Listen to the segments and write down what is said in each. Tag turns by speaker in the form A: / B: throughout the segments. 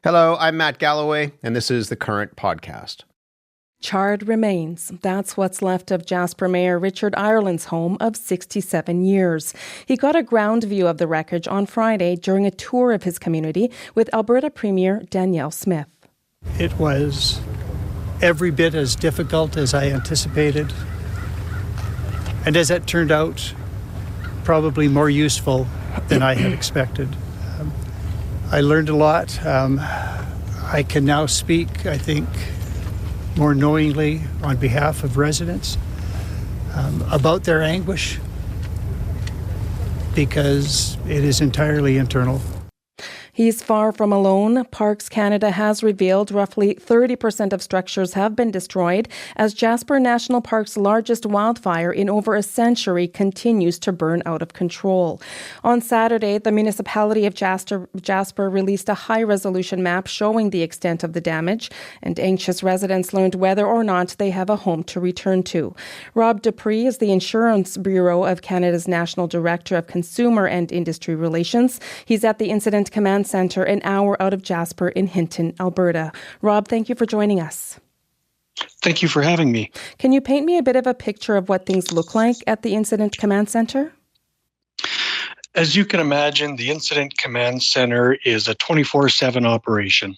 A: Hello, I'm Matt Galloway, and this is the Current Podcast.
B: Charred remains. That's what's left of Jasper Mayor Richard Ireland's home of 67 years. He got a ground view of the wreckage on Friday during a tour of his community with Alberta Premier Danielle Smith.
C: It was every bit as difficult as I anticipated. And as it turned out, probably more useful than I had expected. I learned a lot. I can now speak, I think, more knowingly on behalf of residents about their anguish, because it is entirely internal.
B: He's far from alone. Parks Canada has revealed roughly 30% of structures have been destroyed as Jasper National Park's largest wildfire in over a century continues to burn out of control. On Saturday, the municipality of Jasper released a high-resolution map showing the extent of the damage, and anxious residents learned whether or not they have a home to return to. Rob Dupree is the Insurance Bureau of Canada's National Director of Consumer and Industry Relations. He's at the Incident Command Centre an hour out of Jasper in Hinton, Alberta. Rob, thank you for joining us.
D: Thank you for having me.
B: Can you paint me a bit of a picture of what things look like at the Incident Command Centre?
D: As you can imagine, the Incident Command Centre is a 24/7 operation.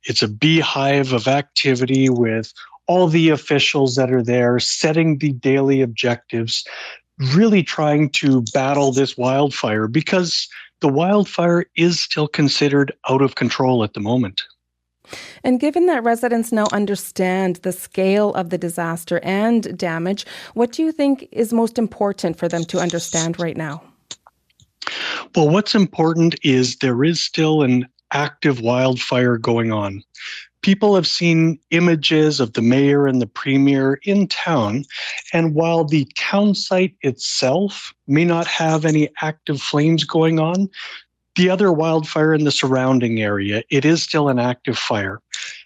D: It's a beehive of activity with all the officials that are there setting the daily objectives, really trying to battle this wildfire because the wildfire is still considered out of control at the moment.
B: And given that residents now understand the scale of the disaster and damage, what do you think is most important for them to understand right now?
D: Well, what's important is there is still an active wildfire going on. People have seen images of the mayor and the premier in town, and while the town site itself may not have any active flames going on, the other wildfire in the surrounding area, it is still an active fire.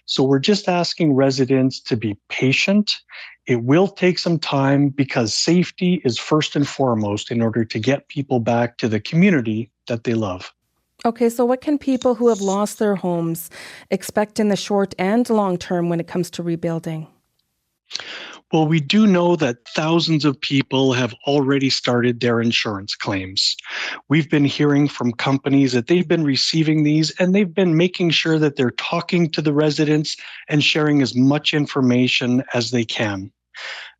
D: So we're just asking residents to be patient. It will take some time because safety is first and foremost in order to get people back to the community that they love.
B: Okay, so what can people who have lost their homes expect in the short and long term when it comes to rebuilding?
D: Well, we do know that thousands of people have already started their insurance claims. We've been hearing from companies that they've been receiving these and they've been making sure that they're talking to the residents and sharing as much information as they can.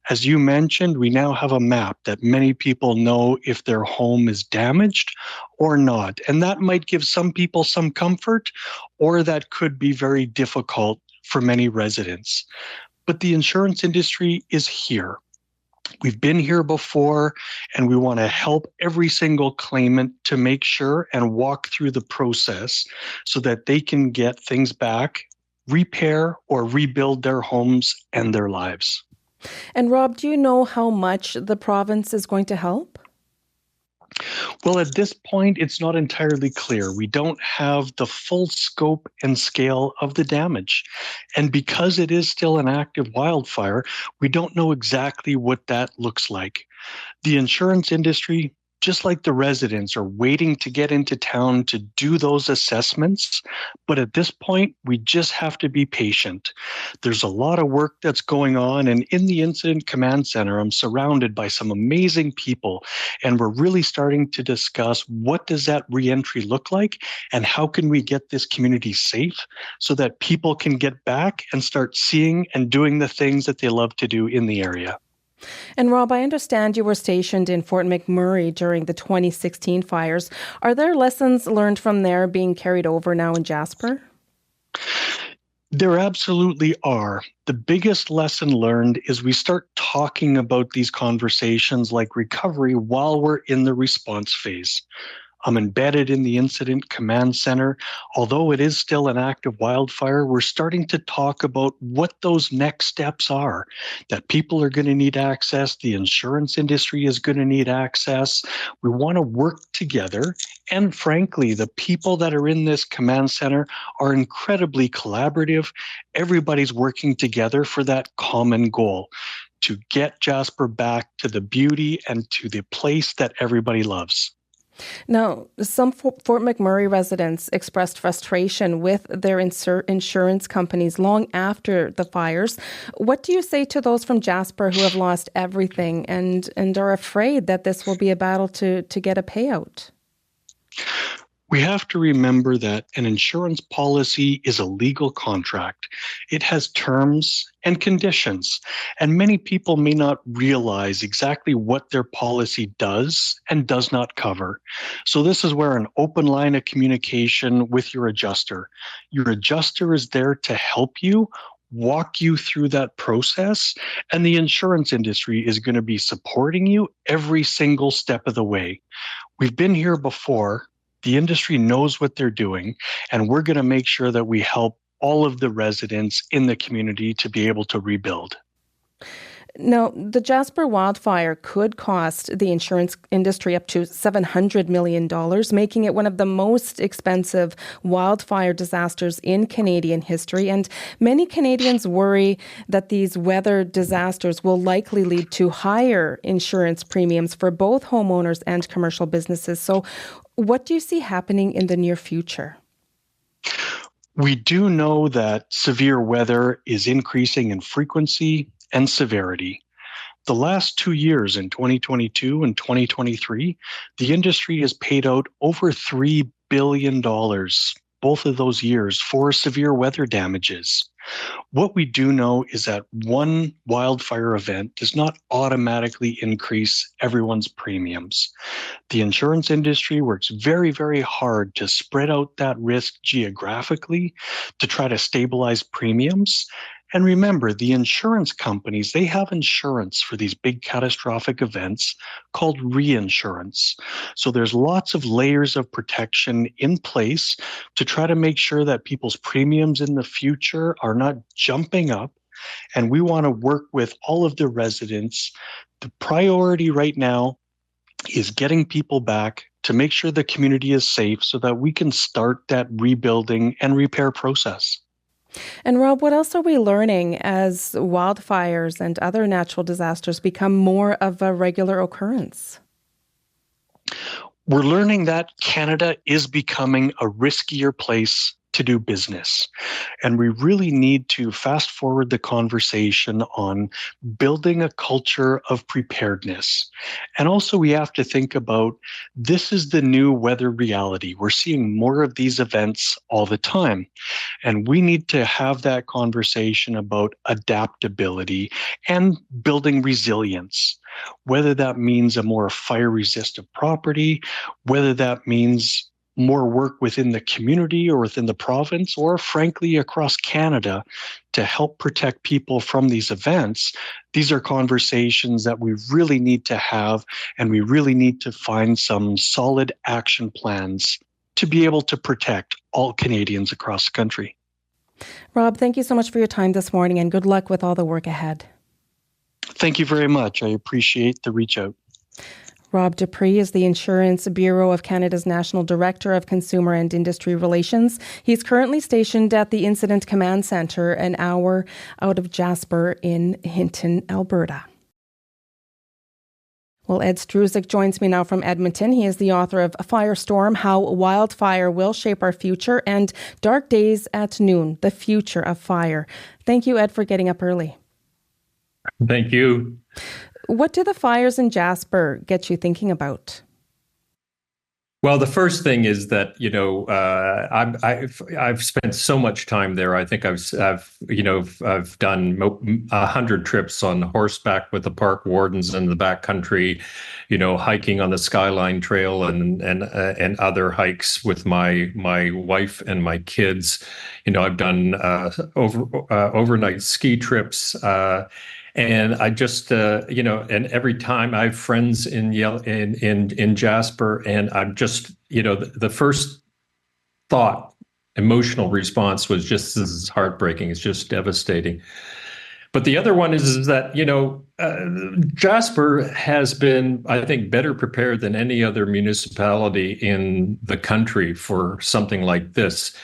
D: As you mentioned, we now have a map that many people know if their home is damaged or not. And that might give some people some comfort, or that could be very difficult for many residents. But the insurance industry is here. We've been here before, and we want to help every single claimant to make sure and walk through the process so that they can get things back, repair or rebuild their homes and their lives.
B: And Rob, do you know how much the province is going to help?
D: Well, at this point, it's not entirely clear. We don't have the full scope and scale of the damage. And because it is still an active wildfire, we don't know exactly what that looks like. The insurance industry, just like the residents, are waiting to get into town to do those assessments. But at this point, we just have to be patient. There's a lot of work that's going on. And in the Incident Command Center, I'm surrounded by some amazing people. And we're really starting to discuss what does that reentry look like and how can we get this community safe so that people can get back and start seeing and doing the things that they love to do in the area.
B: And Rob, I understand you were stationed in Fort McMurray during the 2016 fires. Are there lessons learned from there being carried over now in Jasper?
D: There absolutely are. The biggest lesson learned is we start talking about these conversations like recovery while we're in the response phase. I'm embedded in the Incident Command Center. Although it is still an active wildfire, we're starting to talk about what those next steps are, that people are going to need access, the insurance industry is going to need access. We want to work together. And frankly, the people that are in this command center are incredibly collaborative. Everybody's working together for that common goal, to get Jasper back to the beauty and to the place that everybody loves.
B: Now, some Fort McMurray residents expressed frustration with their insurance companies long after the fires. What do you say to those from Jasper who have lost everything and are afraid that this will be a battle to get a payout?
D: We have to remember that an insurance policy is a legal contract. It has terms and conditions, and many people may not realize exactly what their policy does and does not cover. So this is where an open line of communication with your adjuster. Your adjuster is there to help you, walk you through that process, and the insurance industry is going to be supporting you every single step of the way. We've been here before. The industry knows what they're doing, and we're going to make sure that we help all of the residents in the community to be able to rebuild.
B: Now, the Jasper wildfire could cost the insurance industry up to $700 million, making it one of the most expensive wildfire disasters in Canadian history. And many Canadians worry that these weather disasters will likely lead to higher insurance premiums for both homeowners and commercial businesses. So what do you see happening in the near future?
D: We do know that severe weather is increasing in frequency and severity. The last 2 years, in 2022 and 2023, the industry has paid out over $3 billion, both of those years, for severe weather damages. What we do know is that one wildfire event does not automatically increase everyone's premiums. The insurance industry works very, very hard to spread out that risk geographically to try to stabilize premiums. And remember, the insurance companies, they have insurance for these big catastrophic events called reinsurance. So there's lots of layers of protection in place to try to make sure that people's premiums in the future are not jumping up. And we want to work with all of the residents. The priority right now is getting people back to make sure the community is safe so that we can start that rebuilding and repair process.
B: And Rob, what else are we learning as wildfires and other natural disasters become more of a regular occurrence?
D: We're learning that Canada is becoming a riskier place to do business. And we really need to fast forward the conversation on building a culture of preparedness. And also we have to think about this is the new weather reality. We're seeing more of these events all the time. And we need to have that conversation about adaptability and building resilience. Whether that means a more fire-resistant property, whether that means more work within the community or within the province, or frankly across Canada to help protect people from these events. These are conversations that we really need to have, and we really need to find some solid action plans to be able to protect all Canadians across the country.
B: Rob, thank you so much for your time this morning, and good luck with all the work ahead.
D: Thank you very much. I appreciate the reach out.
B: Rob Dupree is the Insurance Bureau of Canada's National Director of Consumer and Industry Relations. He's currently stationed at the Incident Command Centre, an hour out of Jasper in Hinton, Alberta. Well, Ed Struzik joins me now from Edmonton. He is the author of Firestorm, How Wildfire Will Shape Our Future, and Dark Days at Noon, The Future of Fire. Thank you, Ed, for getting up early.
E: Thank you.
B: What do the fires in Jasper get you thinking about?
E: Well, the first thing is that, I've spent so much time there. I think I've done 100 trips on horseback with the park wardens in the backcountry, hiking on the Skyline Trail and other hikes with my wife and my kids. I've done overnight ski trips. And I just, and every time I have friends in Jasper, and I'm just, the first thought, emotional response was just, this is heartbreaking. It's just devastating. But the other one is that, Jasper has been, I think, better prepared than any other municipality in the country for something like this.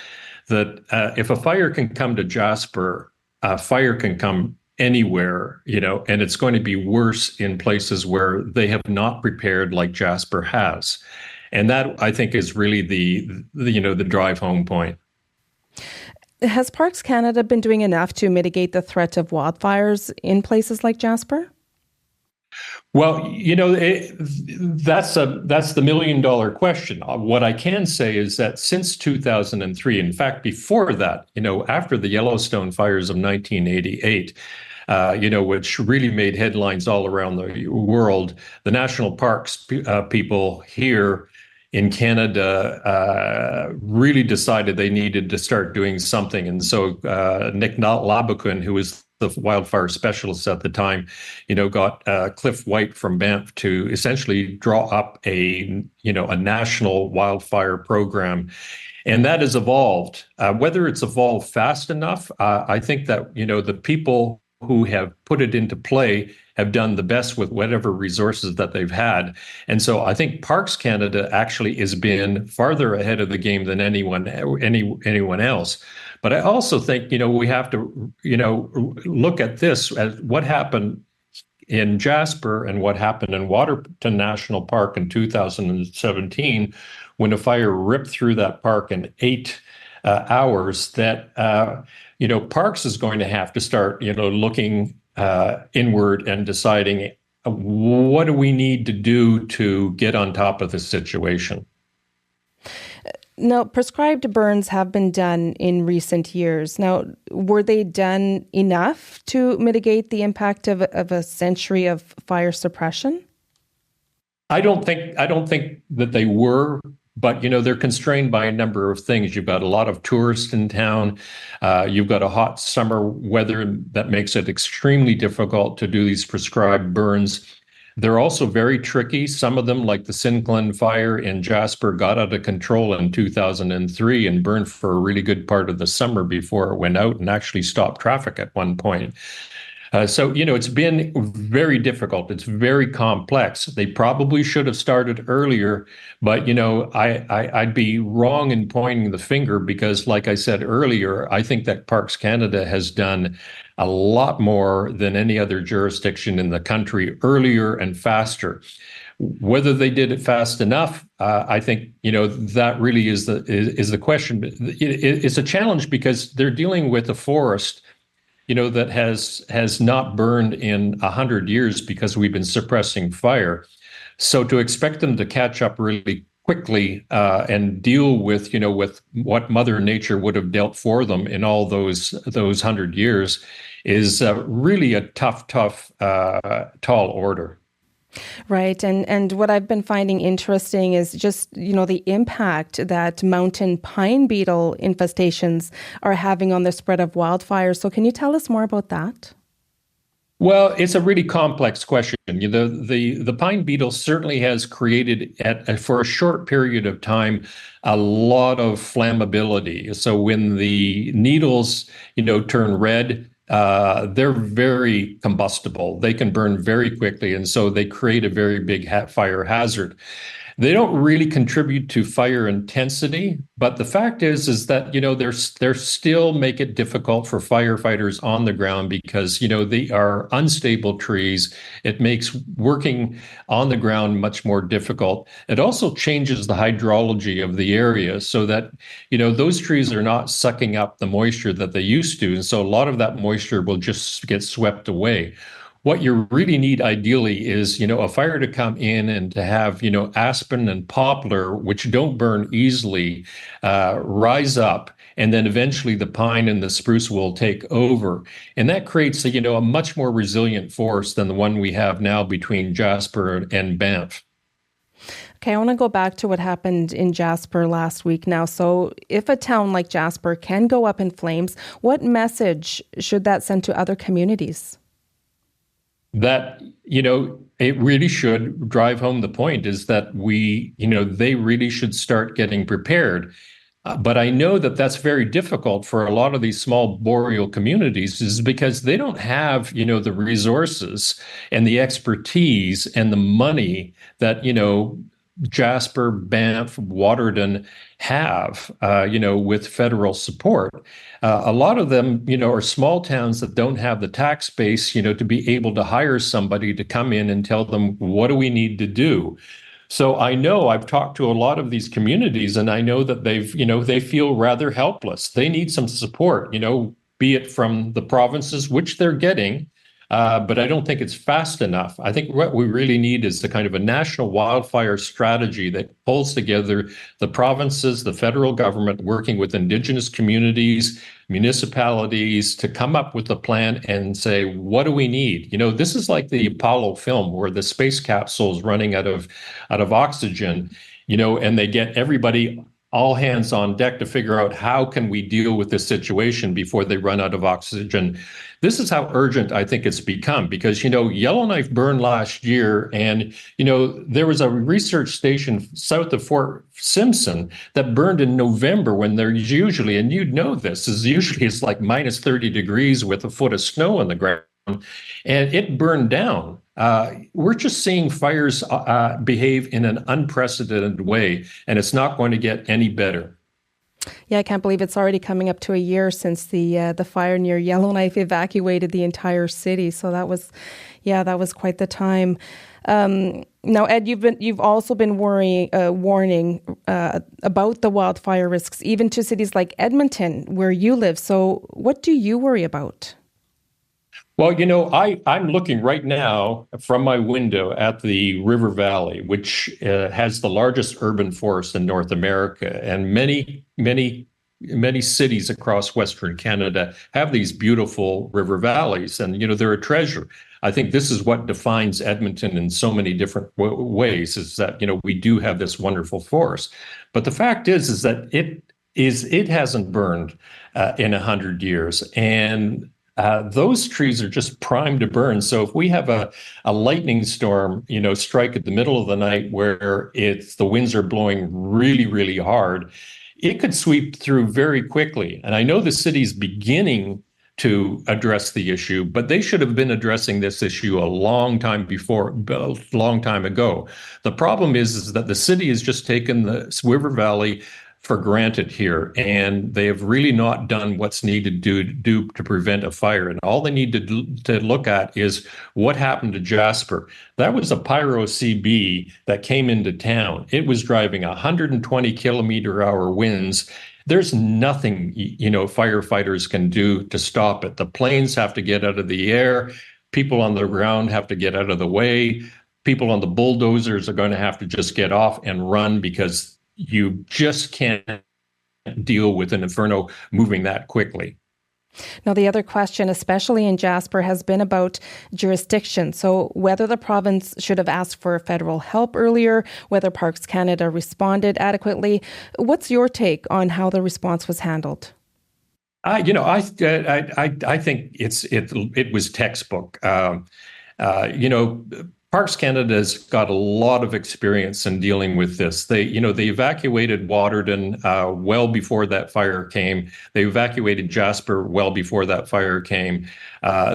E: That if a fire can come to Jasper, a fire can come anywhere, and it's going to be worse in places where they have not prepared like Jasper has. And that, I think, is really the drive home point.
B: Has Parks Canada been doing enough to mitigate the threat of wildfires in places like Jasper?
E: Well, that's the million-dollar question. What I can say is that since 2003, in fact, before that, after the Yellowstone fires of 1988, which really made headlines all around the world, the national parks people here in Canada really decided they needed to start doing something. And so Nick Labakun, who was the wildfire specialist at the time, got Cliff White from Banff to essentially draw up a national wildfire program. And that has evolved. Whether it's evolved fast enough, I think that, the people who have put it into play have done the best with whatever resources that they've had. And so I think Parks Canada actually has been farther ahead of the game than anyone else. But I also think, we have to, look at this as what happened in Jasper and what happened in Waterton National Park in 2017, when a fire ripped through that park in 8 hours, that, Parks is going to have to start, looking inward and deciding what do we need to do to get on top of this situation.
B: Now, prescribed burns have been done in recent years. Now, were they done enough to mitigate the impact of a century of fire suppression?
E: I don't think that they were. But, they're constrained by a number of things. You've got a lot of tourists in town. You've got a hot summer weather that makes it extremely difficult to do these prescribed burns. They're also very tricky. Some of them, like the Syncline fire in Jasper, got out of control in 2003 and burned for a really good part of the summer before it went out and actually stopped traffic at one point. So, it's been very difficult. It's very complex. They probably should have started earlier, but, I'd be wrong in pointing the finger because, like I said earlier, I think that Parks Canada has done a lot more than any other jurisdiction in the country earlier and faster. Whether they did it fast enough, I think, that really is the question. It's a challenge because they're dealing with a forest that has not burned in 100 years because we've been suppressing fire. So to expect them to catch up really quickly and deal with, with what Mother Nature would have dealt for them in all those 100 years is really a tough, tall order.
B: Right. And what I've been finding interesting is just, the impact that mountain pine beetle infestations are having on the spread of wildfires. So can you tell us more about that?
E: Well, it's a really complex question. The pine beetle certainly has created, for a short period of time, a lot of flammability. So when the needles, turn red, they're very combustible. They can burn very quickly, and so they create a very big fire hazard. They don't really contribute to fire intensity, but the fact is that they're still make it difficult for firefighters on the ground because they are unstable trees. It makes working on the ground much more difficult. It also changes the hydrology of the area so that those trees are not sucking up the moisture that they used to, and so a lot of that moisture will just get swept away. What you really need ideally is, a fire to come in and to have, aspen and poplar, which don't burn easily, rise up. And then eventually the pine and the spruce will take over. And that creates, a much more resilient forest than the one we have now between Jasper and Banff.
B: Okay, I want to go back to what happened in Jasper last week now. So if a town like Jasper can go up in flames, what message should that send to other communities?
E: That, it really should drive home the point is that they really should start getting prepared. But I know that that's very difficult for a lot of these small boreal communities is because they don't have, the resources and the expertise and the money that, Jasper, Banff, Waterton have, with federal support. A lot of them, are small towns that don't have the tax base, to be able to hire somebody to come in and tell them, what do we need to do? So I know I've talked to a lot of these communities, and I know that they feel rather helpless. They need some support, be it from the provinces, which they're getting, but I don't think it's fast enough. I think what we really need is the kind of a national wildfire strategy that pulls together the provinces, the federal government, working with Indigenous communities, municipalities, to come up with a plan and say, what do we need? This is like the Apollo film where the space capsule is running out of oxygen, and they get everybody all hands on deck to figure out how can we deal with this situation before they run out of oxygen. This is how urgent I think it's become, because, Yellowknife burned last year, and, there was a research station south of Fort Simpson that burned in November, when there's usually, and you'd know this, is usually it's like minus 30 degrees with a foot of snow on the ground, and it burned down. We're just seeing fires behave in an unprecedented way, and it's not going to get any better.
B: Yeah, I can't believe it's already coming up to a year since the fire near Yellowknife evacuated the entire city. So that was quite the time. Now, Ed, you've also been warning about the wildfire risks, even to cities like Edmonton, where you live. So what do you worry about?
E: Well, I'm looking right now from my window at the River Valley, which has the largest urban forest in North America, and many, many, many cities across Western Canada have these beautiful river valleys, and they're a treasure. I think this is what defines Edmonton in so many different ways, is that we do have this wonderful forest, but the fact is that it hasn't burned in 100 years, and those trees are just primed to burn. So if we have a lightning storm, strike at the middle of the night where the winds are blowing really, really hard, it could sweep through very quickly. And I know the city's beginning to address the issue, but they should have been addressing this issue a long time ago. The problem is that the city has just taken the River Valley for granted here, and they have really not done what's needed to do to prevent a fire. And all they need to look at is what happened to Jasper. That was a pyro CB that came into town. It was driving 120 kilometer-hour winds. There's nothing, firefighters can do to stop it. The planes have to get out of the air. People on the ground have to get out of the way. People on the bulldozers are going to have to just get off and run, because you just can't deal with an inferno moving that quickly.
B: Now, the other question, especially in Jasper, has been about jurisdiction. So whether the province should have asked for federal help earlier, whether Parks Canada responded adequately. What's your take on how the response was handled?
E: I think it was textbook. Parks Canada's got a lot of experience in dealing with this. They evacuated Waterton well before that fire came. They evacuated Jasper well before that fire came.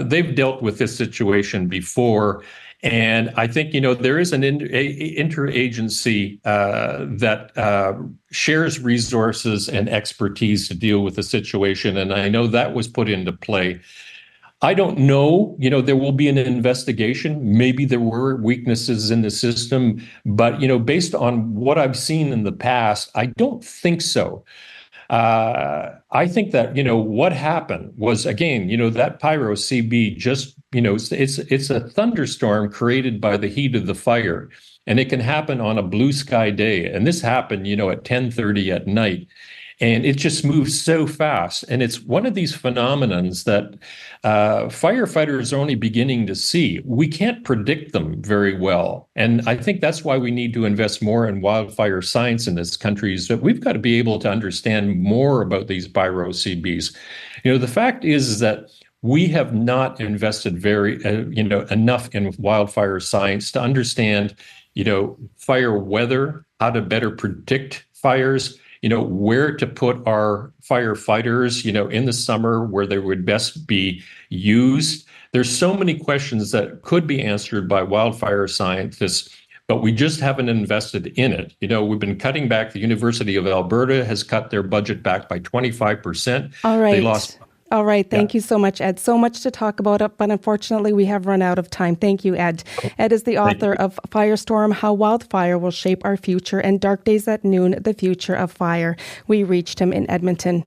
E: They've dealt with this situation before. And I think, there is an interagency that shares resources and expertise to deal with the situation. And I know that was put into play. I don't know, there will be an investigation. Maybe there were weaknesses in the system, but, based on what I've seen in the past, I don't think so. I think that, what happened was, again, that pyro CB just, it's a thunderstorm created by the heat of the fire, and it can happen on a blue sky day. And this happened, at 10:30 at night. And it just moves so fast. And it's one of these phenomenons that firefighters are only beginning to see. We can't predict them very well. And I think that's why we need to invest more in wildfire science in this country, is that we've got to be able to understand more about these pyro CBs. The fact is that we have not invested enough in wildfire science to understand, fire weather, how to better predict fires, where to put our firefighters, in the summer where they would best be used. There's so many questions that could be answered by wildfire scientists, but we just haven't invested in it. We've been cutting back. The University of Alberta has cut their budget back by 25%.
B: All right.
E: They lost
B: All right. Thank you so much, Ed. So much to talk about, but unfortunately, we have run out of time. Thank you, Ed. Ed is the author of Firestorm, How Wildfire Will Shape Our Future, and Dark Days at Noon, The Future of Fire. We reached him in Edmonton.